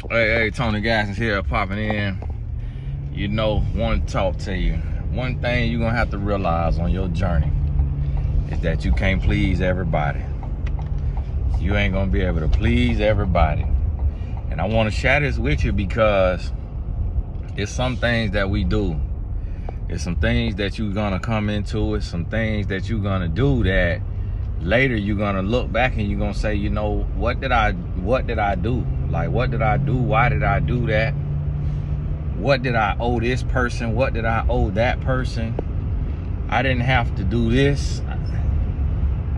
Hey, Tony Gassins here, popping in. You know, want to talk to you. One thing you're gonna have to realize on your journey is that you can't please everybody. You ain't gonna be able to please everybody. And I want to share this with you because it's some things that we do. It's some things that you're gonna come into. It's some things that you're gonna do that later you're gonna look back and you're gonna say, you know, what did I do? Like, what did I do? Why did I do that? What did I owe this person? What did I owe that person? I didn't have to do this.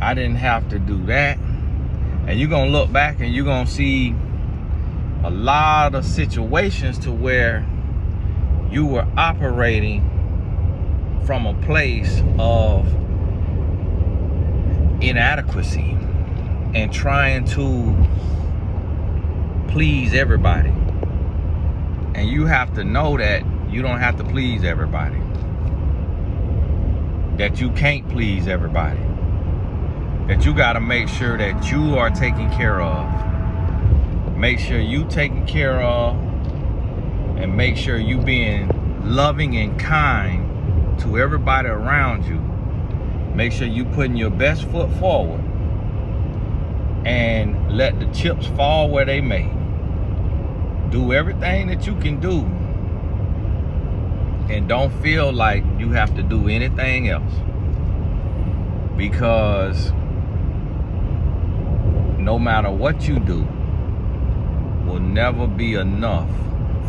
I didn't have to do that. And you're gonna look back and you're gonna see a lot of situations to where you were operating from a place of inadequacy and trying to please everybody. And you have to know that you don't have to please everybody. That you can't please everybody. That you got to make sure that you are taken care of. Make sure you taken care of, and make sure you being loving and kind to everybody around you. Make sure you putting your best foot forward and let the chips fall where they may. Do everything that you can do and don't feel like you have to do anything else, because no matter what you do will never be enough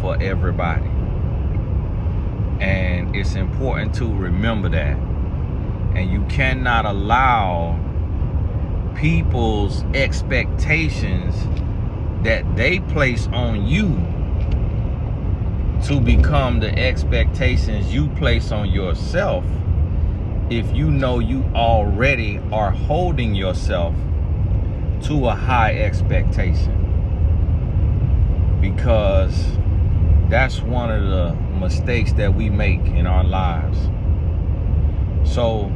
for everybody. And it's important to remember that. And you cannot allow people's expectations that they place on you to become the expectations you place on yourself, if you know you already are holding yourself to a high expectation. Because that's one of the mistakes that we make in our lives. So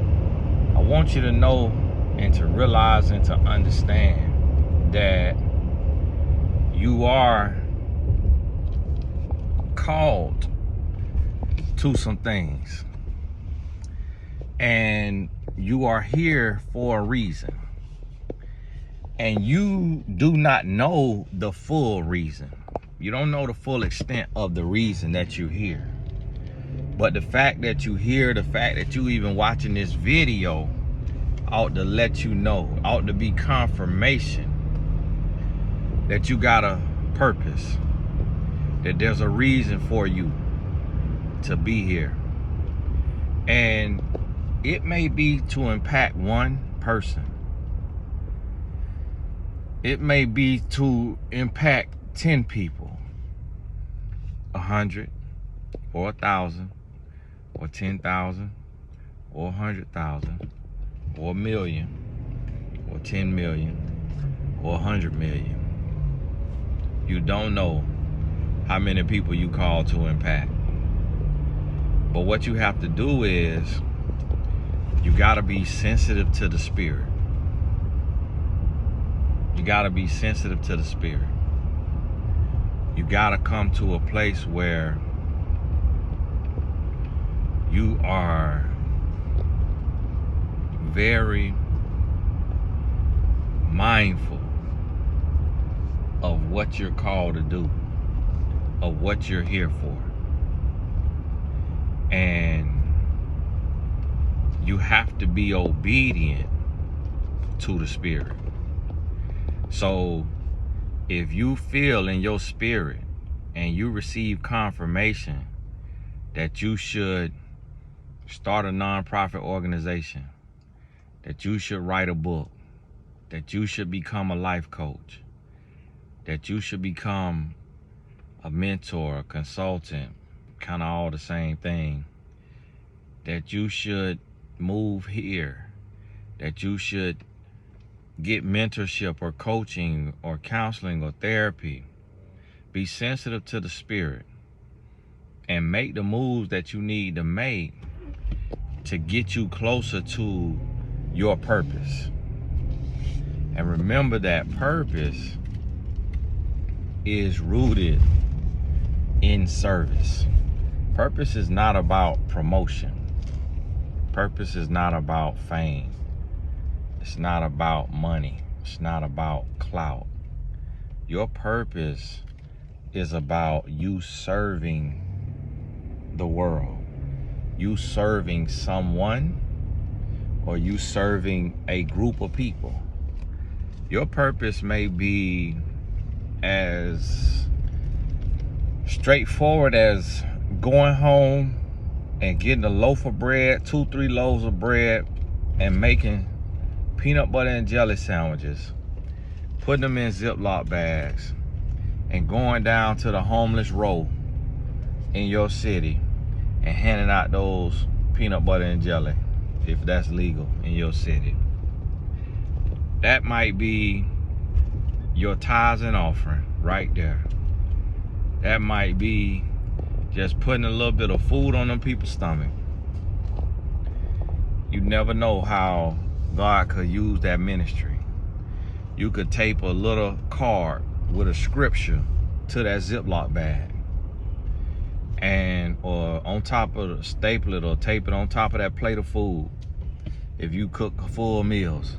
I want you to know and to realize and to understand that you are called to some things, and you are here for a reason, and you do not know the full reason. You don't know the full extent of the reason that you're here. But the fact that you're here, the fact that you even watching this video ought to let you know, ought to be confirmation that you got a purpose, that there's a reason for you to be here. And it may be to impact one person. It may be to impact 10 people, 100 or 1,000 or 10,000 or 100,000 or 1 million or 10 million or 100 million. You don't know how many people you call to impact. But what you have to do is you got to be sensitive to the spirit. You got to be sensitive to the spirit. You got to come to a place where you are very mindful of what you're called to do, of what you're here for. And you have to be obedient to the spirit. So if you feel in your spirit and you receive confirmation that you should start a nonprofit organization, that you should write a book, that you should become a life coach, that you should become a mentor, a consultant, kind of all the same thing, that you should move here, that you should get mentorship or coaching or counseling or therapy, be sensitive to the spirit and make the moves that you need to make to get you closer to your purpose. And remember that purpose is rooted in service. Purpose is not about promotion. Purpose is not about fame. It's not about money. It's not about clout. Your purpose is about you serving the world. You serving someone, or you serving a group of people. Your purpose may be as straightforward as going home and getting a loaf of bread, 2-3 loaves of bread, and making peanut butter and jelly sandwiches, putting them in Ziploc bags, and going down to the homeless row in your city and handing out those peanut butter and jelly, if that's legal in your city. That might be your tithes and offering right there. That might be just putting a little bit of food on them people's stomach. You never know how God could use that ministry. You could tape a little card with a scripture to that Ziploc bag, and or on top of staple it or tape it on top of that plate of food if you cook full meals,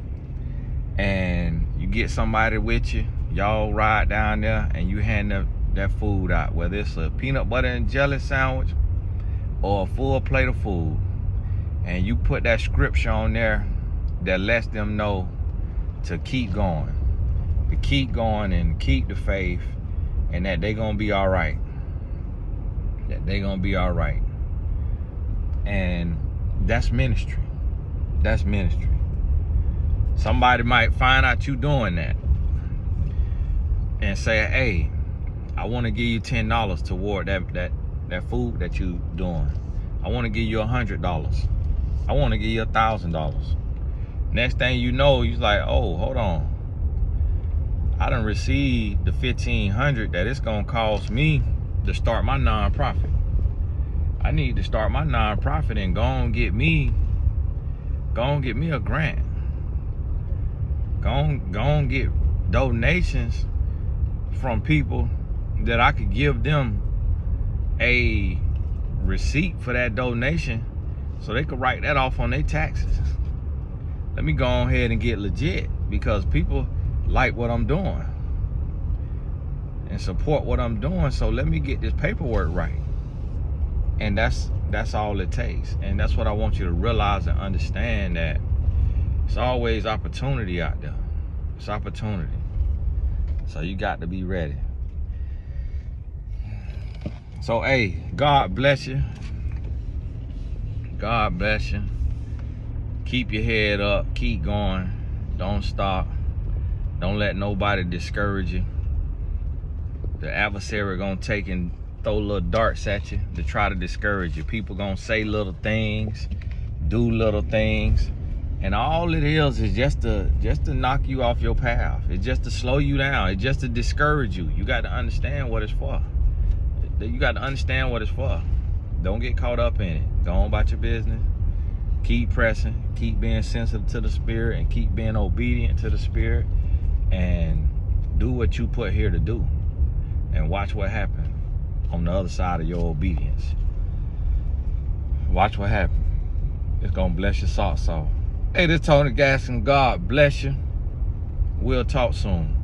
and you get somebody with you, y'all ride down there and you hand them that food out, whether it's a peanut butter and jelly sandwich or a full plate of food, and you put that scripture on there that lets them know to keep going and keep the faith, and that they're gonna be all right. That they're gonna be all right. And that's ministry. That's ministry. Somebody might find out you doing that and say, hey, I want to give you $10 toward that food that you doing. I want to give you $100. I want to give you $1,000. Next thing you know, you're like, oh, hold on. I done received the $1,500 that it's gonna cost me to start my nonprofit. I need to start my nonprofit and go and get me a grant. Go and get donations from people that I could give them a receipt for that donation so they could write that off on their taxes. Let me go ahead and get legit, because people like what I'm doing and support what I'm doing, so let me get this paperwork right. And that's all it takes. And that's what I want you to realize and understand, that it's always opportunity out there. It's opportunity. So you got to be ready. So, hey, God bless you. God bless you. Keep your head up. Keep going. Don't stop. Don't let nobody discourage you. The adversary gonna take and throw little darts at you to try to discourage you. People gonna say little things, do little things, and all it is just to knock you off your path. It's just to slow you down. It's just to discourage you. You got to understand what it's for. You got to understand what it's for. Don't get caught up in it. Go on about your business. Keep pressing. Keep being sensitive to the Spirit, and keep being obedient to the Spirit, and do what you put here to do, and watch what happens on the other side of your obedience. Watch what happens. It's gonna bless your socks off. Hey, this is Tony Gaskin. God bless you. We'll talk soon.